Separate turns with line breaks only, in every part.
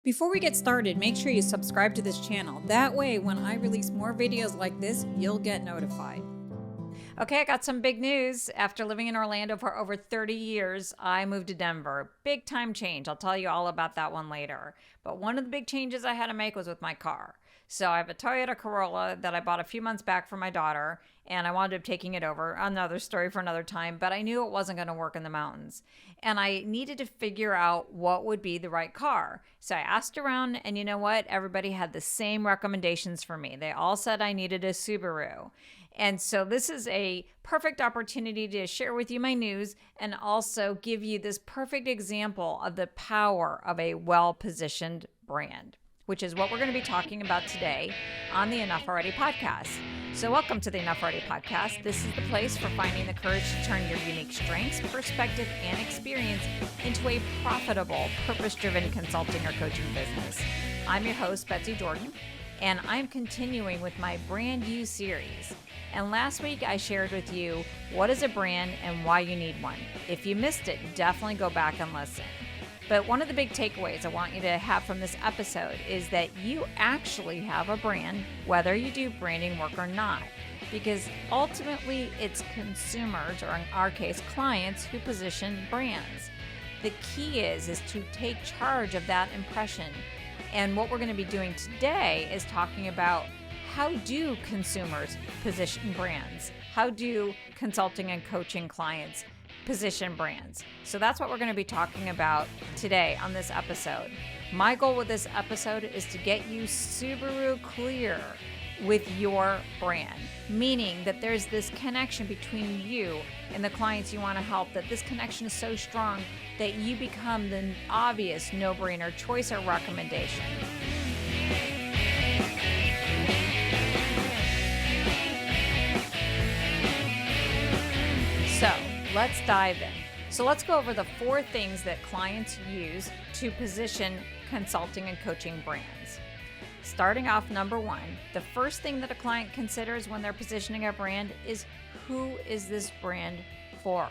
Before we get started, make sure you subscribe to this channel. That way, when I release more videos like this, you'll get notified. Okay, I got some big news. After living in Orlando for over 30 years, I moved to Denver. Big time change. I'll tell you all about that one later. But one of the big changes I had to make was with my car. So I have a Toyota Corolla that I bought a few months back for my daughter, and I wound up taking it over. Another story for another time, but I knew it wasn't going to work in the mountains. And I needed to figure out what would be the right car. So I asked around, and you know what? Everybody had the same recommendations for me. They all said I needed a Subaru. And so this is a perfect opportunity to share with you my news and also give you this perfect example of the power of a well-positioned brand, which is what we're going to be talking about today on the Enough Already podcast. So welcome to the Enough Already podcast. This is the place for finding the courage to turn your unique strengths, perspective, and experience into a profitable, purpose-driven consulting or coaching business. I'm your host, Betsy Jordyn, and I'm continuing with my Brand You series. And last week I shared with you what is a brand and why you need one. If you missed it, definitely go back and listen. But one of the big takeaways I want you to have from this episode is that you actually have a brand, whether you do branding work or not, because ultimately it's consumers, or in our case, clients, who position brands. The key is to take charge of that impression. And what we're going to be doing today is talking about how do consumers position brands? How do consulting and coaching clients position brands? So that's what we're going to be talking about today on this episode. My goal with this episode is to get you Subaru clear with your brand, meaning that there's this connection between you and the clients you want to help, that this connection is so strong that you become the obvious no-brainer choice or recommendation. So let's dive in. So let's go over the 4 things that clients use to position consulting and coaching brands. Starting off, number 1, the first thing that a client considers when they're positioning a brand is, who is this brand for?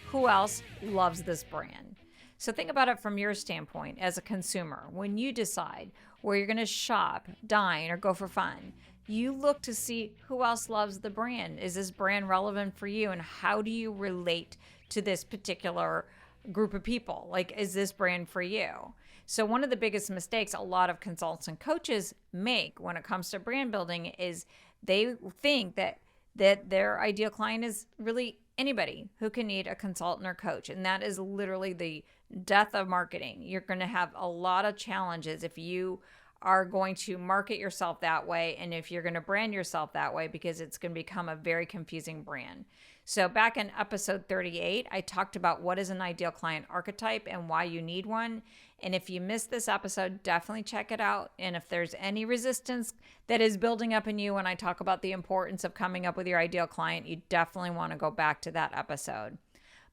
Who else loves this brand? So think about it from your standpoint as a consumer. When you decide where you're going to shop, dine, or go for fun, you look to see who else loves the brand. Is this brand relevant for you? And how do you relate to this particular group of people? Like, is this brand for you? So one of the biggest mistakes a lot of consultants and coaches make when it comes to brand building is they think that their ideal client is really anybody who can need a consultant or coach. And that is literally the death of marketing. You're going to have a lot of challenges if you are going to market yourself that way, and if you're going to brand yourself that way, because it's going to become a very confusing brand. So back in episode 38, I talked about what is an ideal client archetype and why you need one. And if you missed this episode, definitely check it out. And if there's any resistance that is building up in you when I talk about the importance of coming up with your ideal client, you definitely want to go back to that episode.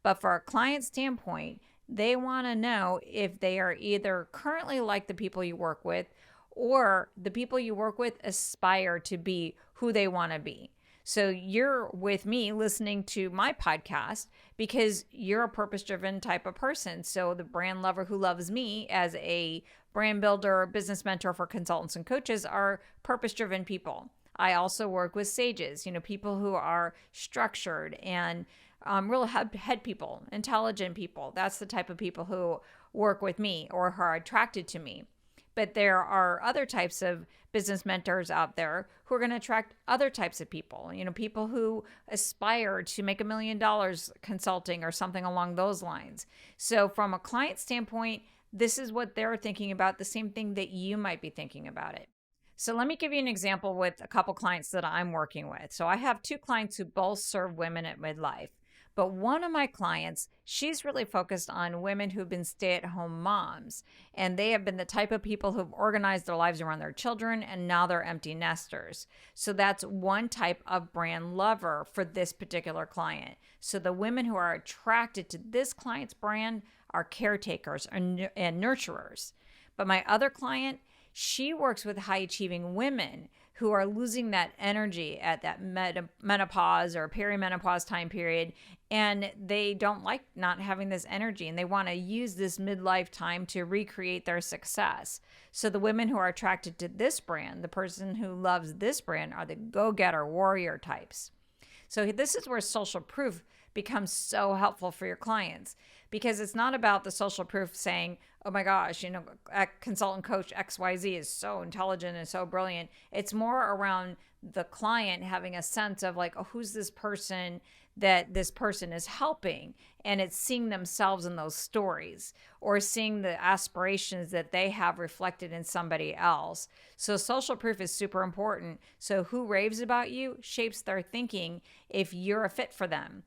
But for a client standpoint, they want to know if they are either currently like the people you work with, or the people you work with aspire to be who they want to be. So you're with me listening to my podcast because you're a purpose-driven type of person. So the brand lover who loves me as a brand builder, business mentor for consultants and coaches are purpose-driven people. I also work with sages, people who are structured and real head people, intelligent people. That's the type of people who work with me or who are attracted to me. But there are other types of business mentors out there who are going to attract other types of people, people who aspire to make $1 million consulting or something along those lines. So from a client standpoint, this is what they're thinking about, the same thing that you might be thinking about it. So let me give you an example with a couple clients that I'm working with. So I have 2 clients who both serve women at midlife. But one of my clients, she's really focused on women who've been stay-at-home moms. And they have been the type of people who've organized their lives around their children, and now they're empty nesters. So that's one type of brand lover for this particular client. So the women who are attracted to this client's brand are caretakers and nurturers. But my other client, She works with high achieving women who are losing that energy at that menopause or perimenopause time period, and they don't like not having this energy, and they want to use this midlife time to recreate their success. So the women who are attracted to this brand, the person who loves this brand, are the go-getter warrior types. So this is where social proof becomes so helpful for your clients, because it's not about the social proof saying, oh my gosh, consultant coach XYZ is so intelligent and so brilliant. It's more around the client having a sense of like, oh, who's this person that this person is helping? And it's seeing themselves in those stories or seeing the aspirations that they have reflected in somebody else. So social proof is super important. So who raves about you shapes their thinking if you're a fit for them.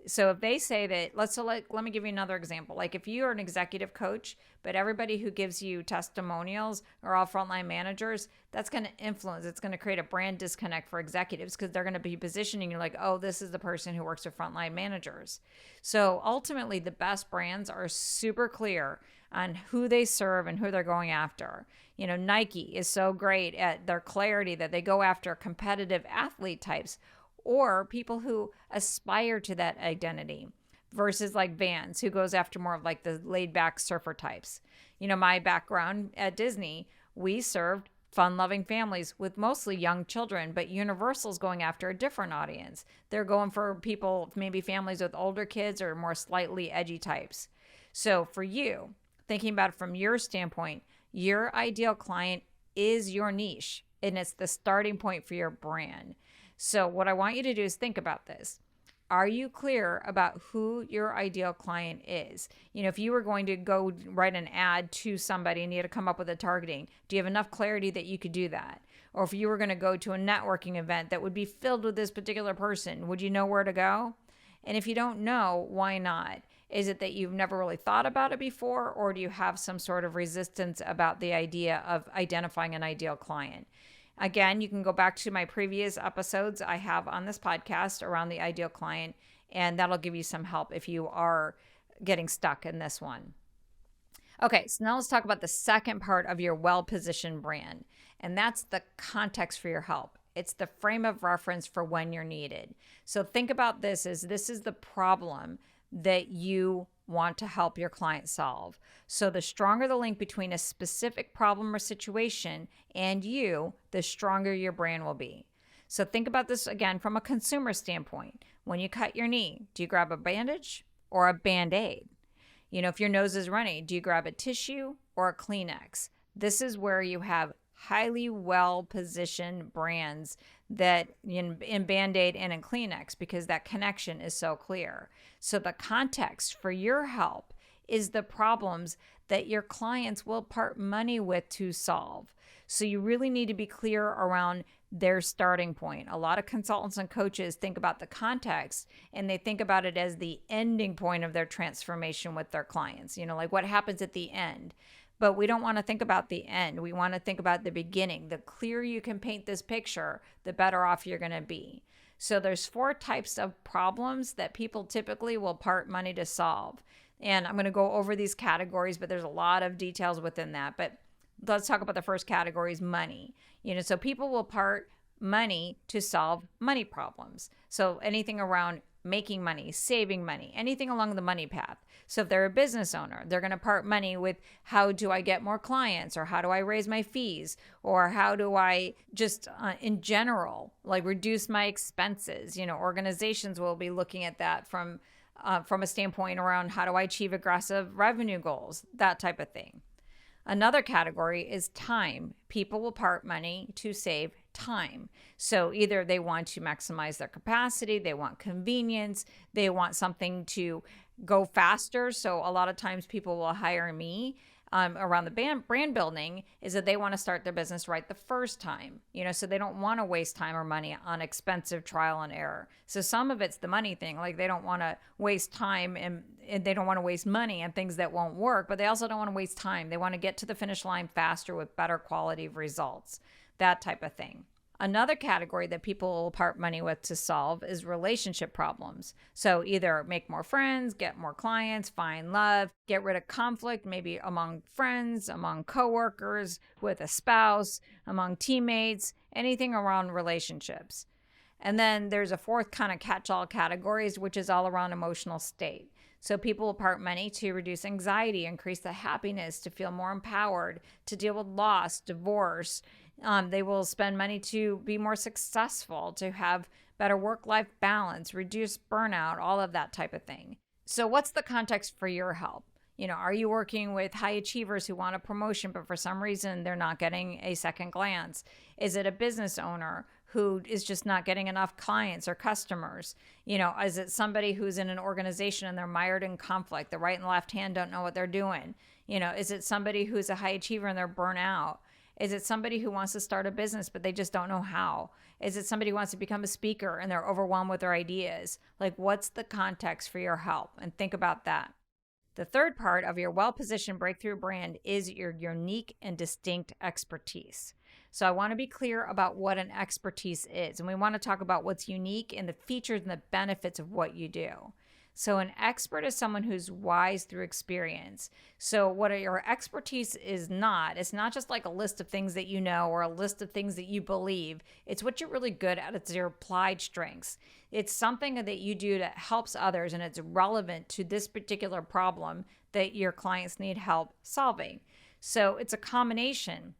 So if they say that, let me give you another example. Like if you're an executive coach, but everybody who gives you testimonials are all frontline managers, that's going to influence, it's going to create a brand disconnect for executives, because they're going to be positioning you like, oh, this is the person who works with frontline managers. So ultimately, the best brands are super clear on who they serve and who they're going after. Nike is so great at their clarity that they go after competitive athlete types, or people who aspire to that identity, versus like Vans, who goes after more of like the laid back surfer types. My background at Disney, we served fun-loving families with mostly young children, but Universal's going after a different audience. They're going for people, maybe families with older kids or more slightly edgy types. So for you, thinking about it from your standpoint, your ideal client is your niche, and it's the starting point for your brand. So what I want you to do is think about this. Are you clear about who your ideal client is? If you were going to go write an ad to somebody and you had to come up with a targeting, do you have enough clarity that you could do that? Or if you were going to go to a networking event that would be filled with this particular person, would you know where to go? And if you don't know, why not? Is it that you've never really thought about it before, or do you have some sort of resistance about the idea of identifying an ideal client? Again, you can go back to my previous episodes I have on this podcast around the ideal client, and that'll give you some help if you are getting stuck in this one. Okay, so now let's talk about the second part of your well-positioned brand, and that's the context for your help. It's the frame of reference for when you're needed. So think about this as this is the problem that you want to help your client solve. So the stronger the link between a specific problem or situation and you, the stronger your brand will be. So think about this again from a consumer standpoint. When you cut your knee, do you grab a bandage or a Band-Aid? If your nose is runny, do you grab a tissue or a Kleenex? This is where you have highly well-positioned brands that in Band-Aid and in Kleenex, because that connection is so clear. So the context for your help is the problems that your clients will part money with to solve. So you really need to be clear around their starting point. A lot of consultants and coaches think about the context and they think about it as the ending point of their transformation with their clients, like what happens at the end. But we don't want to think about the end. We want to think about the beginning. The clearer you can paint this picture, the better off you're going to be. So there's 4 types of problems that people typically will part money to solve. And I'm going to go over these categories, but there's a lot of details within that. But let's talk about the first category is money. So people will part money to solve money problems. So anything around making money, saving money, anything along the money path. So if they're a business owner, they're going to part money with how do I get more clients, or how do I raise my fees, or how do I just in general, like reduce my expenses. Organizations will be looking at that from a standpoint around how do I achieve aggressive revenue goals, that type of thing. Another category is time. People will part money to save time. So either they want to maximize their capacity, they want convenience, they want something to go faster. So a lot of times people will hire me around the brand building is that they want to start their business right the first time, so they don't want to waste time or money on expensive trial and error. So some of it's the money thing, like they don't want to waste time and they don't want to waste money on things that won't work, but they also don't want to waste time. They want to get to the finish line faster with better quality of results, that type of thing. Another category that people will part money with to solve is relationship problems. So either make more friends, get more clients, find love, get rid of conflict, maybe among friends, among coworkers, with a spouse, among teammates, anything around relationships. And then there's a fourth kind of catch-all categories, which is all around emotional state. So people will part money to reduce anxiety, increase the happiness, to feel more empowered, to deal with loss, divorce. They will spend money to be more successful, to have better work-life balance, reduce burnout, all of that type of thing. So what's the context for your help? Are you working with high achievers who want a promotion, but for some reason they're not getting a second glance? Is it a business owner who is just not getting enough clients or customers? Is it somebody who's in an organization and they're mired in conflict? The right and left hand don't know what they're doing. Is it somebody who's a high achiever and they're burnt out? Is it somebody who wants to start a business, but they just don't know how? Is it somebody who wants to become a speaker and they're overwhelmed with their ideas? What's the context for your help? And think about that. The third part of your well-positioned breakthrough brand is your unique and distinct expertise. So I want to be clear about what an expertise is. And we want to talk about what's unique and the features and the benefits of what you do. So an expert is someone who's wise through experience. So what your expertise is not, it's not just like a list of things that you know or a list of things that you believe. It's what you're really good at. It's your applied strengths. It's something that you do that helps others and it's relevant to this particular problem that your clients need help solving. So it's a combination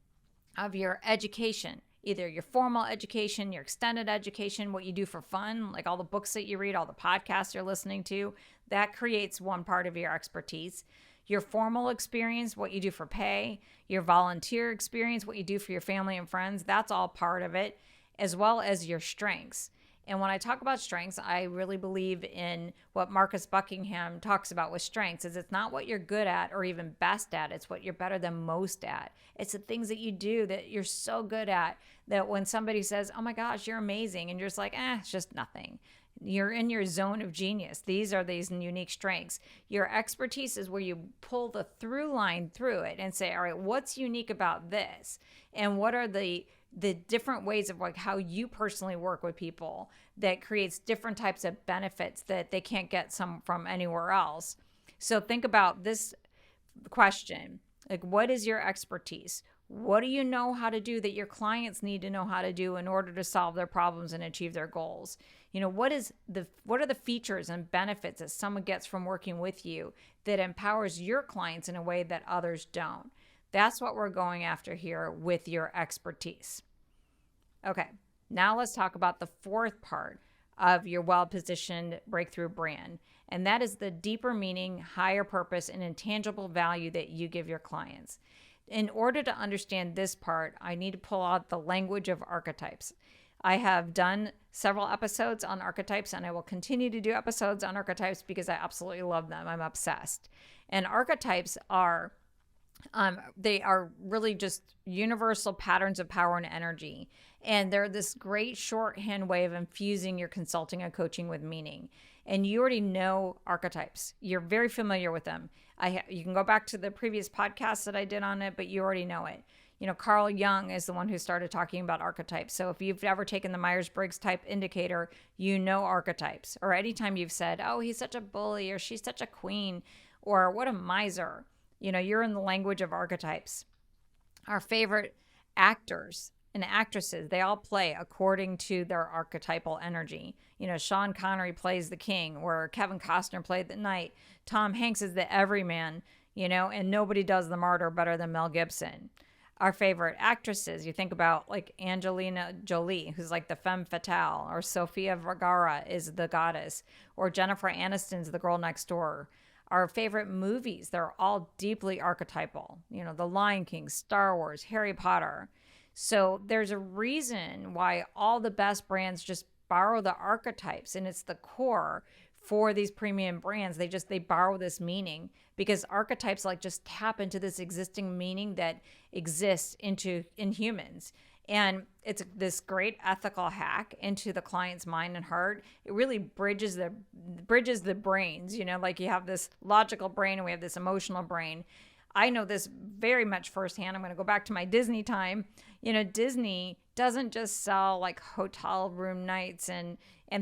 of your education, either your formal education, your extended education, what you do for fun, like all the books that you read, all the podcasts you're listening to, that creates one part of your expertise. Your formal experience, what you do for pay, your volunteer experience, what you do for your family and friends, that's all part of it, as well as your strengths. And when I talk about strengths, I really believe in what Marcus Buckingham talks about with strengths, is it's not what you're good at or even best at, it's what you're better than most at. It's the things that you do that you're so good at that when somebody says, oh my gosh, you're amazing, and you're just like, it's just nothing. You're in your zone of genius. These are these unique strengths. Your expertise is where you pull the through line through it and say, all right, what's unique about this? And what are the different ways of how you personally work with people that creates different types of benefits that they can't get from anywhere else. So think about this question, what is your expertise? What do you know how to do that your clients need to know how to do in order to solve their problems and achieve their goals? What are the features and benefits that someone gets from working with you that empowers your clients in a way that others don't? That's what we're going after here with your expertise. Okay, now let's talk about the fourth part of your well-positioned breakthrough brand, and that is the deeper meaning, higher purpose, and intangible value that you give your clients. In order to understand this part, I need to pull out the language of archetypes. I have done several episodes on archetypes, and I will continue to do episodes on archetypes because I absolutely love them. I'm obsessed. And archetypes are they are really just universal patterns of power and energy. And they're this great shorthand way of infusing your consulting and coaching with meaning. And you already know archetypes. You're very familiar with them. You can go back to the previous podcast that I did on it, but you already know it. Carl Jung is the one who started talking about archetypes. So if you've ever taken the Myers-Briggs type indicator, you know archetypes. Or anytime you've said, oh, he's such a bully, or she's such a queen, or what a miser. You're in the language of archetypes. Our favorite actors and actresses, they all play according to their archetypal energy. Sean Connery plays the king, or Kevin Costner played the knight. Tom Hanks is the everyman, and nobody does the martyr better than Mel Gibson. Our favorite actresses, you think about like Angelina Jolie, who's like the femme fatale, or Sofia Vergara is the goddess, or Jennifer Aniston's the girl next door. Our favorite movies, they're all deeply archetypal. The Lion King, Star Wars, Harry Potter. So there's a reason why all the best brands just borrow the archetypes, and it's the core for these premium brands. They borrow this meaning because archetypes just tap into this existing meaning that exists in humans. And it's this great ethical hack into the client's mind and heart. It really bridges the brains, you have this logical brain and we have this emotional brain. I know this very much firsthand. I'm going to go back to my Disney time. Disney doesn't just sell like hotel room nights and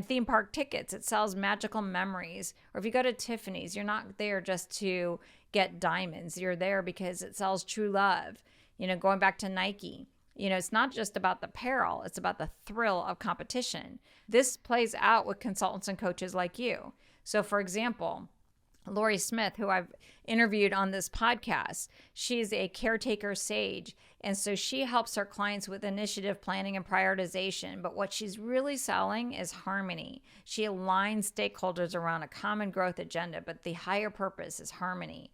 theme park tickets. It sells magical memories. Or if you go to Tiffany's, you're not there just to get diamonds. You're there because it sells true love. Going back to Nike, it's not just about the apparel. It's about the thrill of competition. This plays out with consultants and coaches like you. So for example, Lori Smith, who I've interviewed on this podcast, she's a caretaker sage. And so she helps her clients with initiative planning and prioritization. But what she's really selling is harmony. She aligns stakeholders around a common growth agenda, but the higher purpose is harmony.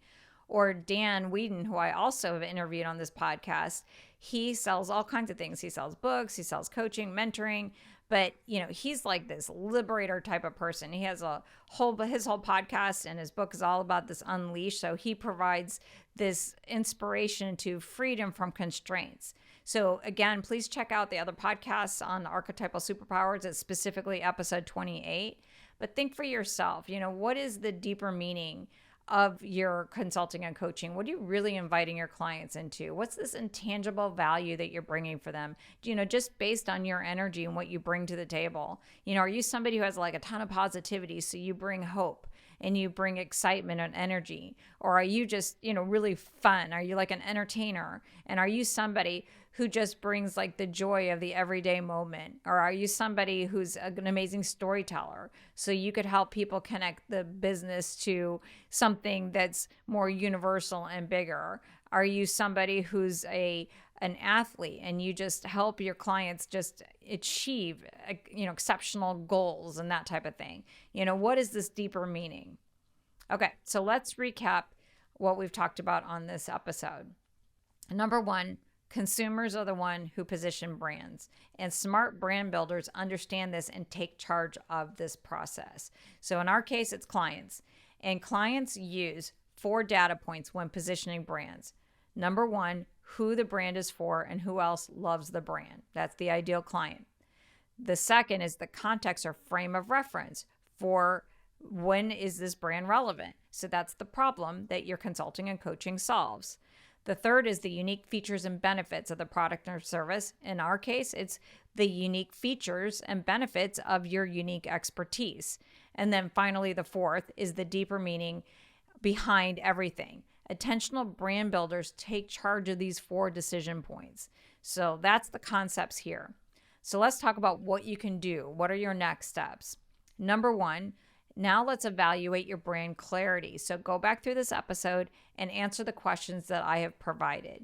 Or Dan Whedon, who I also have interviewed on this podcast, he sells all kinds of things. He sells books, he sells coaching, mentoring, but he's like this liberator type of person. He has his whole podcast, and his book is all about this unleash. So he provides this inspiration to freedom from constraints. So again, please check out the other podcasts on archetypal superpowers. It's specifically episode 28. But think for yourself, what is the deeper meaning of your consulting and coaching? What are you really inviting your clients into? What's this intangible value that you're bringing for them? Just based on your energy and what you bring to the table. Are you somebody who has like a ton of positivity, so you bring hope and you bring excitement and energy? Or are you just, really fun? Are you like an entertainer? And are you somebody who just brings like the joy of the everyday moment? Or are you somebody who's an amazing storyteller, so you could help people connect the business to something that's more universal and bigger? Are you somebody who's an athlete and you just help your clients just achieve exceptional goals and that type of thing? What is this deeper meaning? Okay, so let's recap what we've talked about on this episode. Number one, consumers are the one who position brands, and smart brand builders understand this and take charge of this process. So in our case, it's clients, and clients use 4 data points when positioning brands. Number one, who the brand is for and who else loves the brand. That's the ideal client. The second is the context or frame of reference for when is this brand relevant. So that's the problem that your consulting and coaching solves. The third is the unique features and benefits of the product or service. In our case, it's the unique features and benefits of your unique expertise. And then finally, the fourth is the deeper meaning behind everything. Attentional brand builders take charge of these 4 decision points. So that's the concepts here. So let's talk about what you can do. What are your next steps? Number one, now let's evaluate your brand clarity. So go back through this episode and answer the questions that I have provided.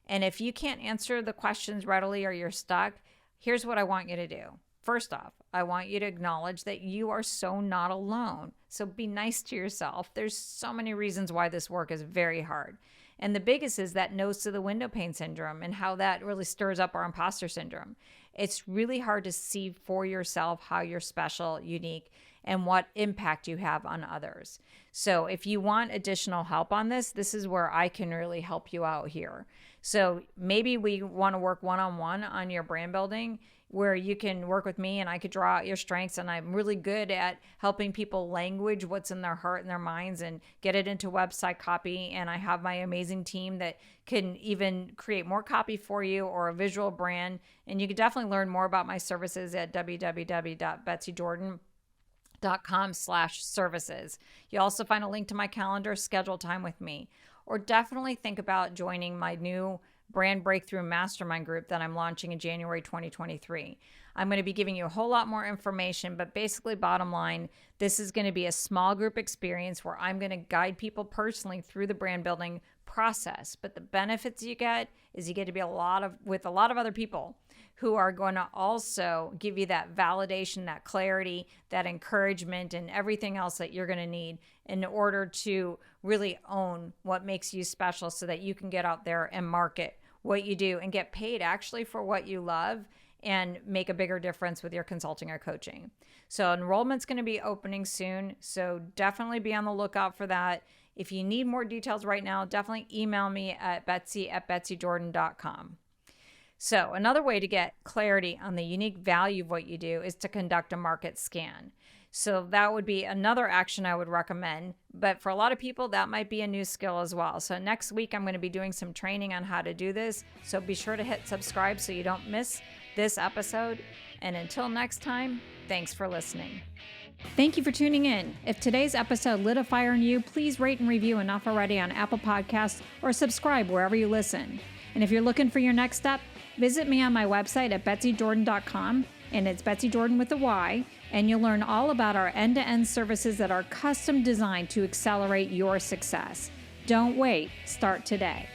And if you can't answer the questions readily or you're stuck, here's what I want you to do. First off, I want you to acknowledge that you are so not alone. So be nice to yourself. There's so many reasons why this work is very hard. And the biggest is that nose to the Windowpane Syndrome and how that really stirs up our imposter syndrome. It's really hard to see for yourself how you're special, unique, and what impact you have on others. So if you want additional help on this, this is where I can really help you out here. So maybe we want to work one-on-one on your brand building, where you can work with me and I could draw out your strengths. And I'm really good at helping people language what's in their heart and their minds and get it into website copy. And I have my amazing team that can even create more copy for you or a visual brand. And you can definitely learn more about my services at www.betsydordan.com/services. You'll also find a link to my calendar, schedule time with me, or definitely think about joining my new Brand Breakthrough Mastermind group that I'm launching in January 2023. I'm going to be giving you a whole lot more information, but basically bottom line, this is going to be a small group experience where I'm going to guide people personally through the brand building process. But the benefits you get is you get to be with a lot of other people who are going to also give you that validation, that clarity, that encouragement, and everything else that you're going to need in order to really own what makes you special so that you can get out there and market what you do and get paid actually for what you love and make a bigger difference with your consulting or coaching. So enrollment's going to be opening soon. So definitely be on the lookout for that. If you need more details right now, definitely email me at betsy@betsydordan.com. So another way to get clarity on the unique value of what you do is to conduct a market scan. So that would be another action I would recommend. But for a lot of people, that might be a new skill as well. So next week, I'm going to be doing some training on how to do this. So be sure to hit subscribe so you don't miss this episode. And until next time, thanks for listening. Thank you for tuning in. If today's episode lit a fire in you, please rate and review Enough Already on Apple Podcasts or subscribe wherever you listen. And if you're looking for your next step, visit me on my website at betsydjordyn.com, and it's Betsy Jordyn with a Y, and you'll learn all about our end-to-end services that are custom designed to accelerate your success. Don't wait. Start today.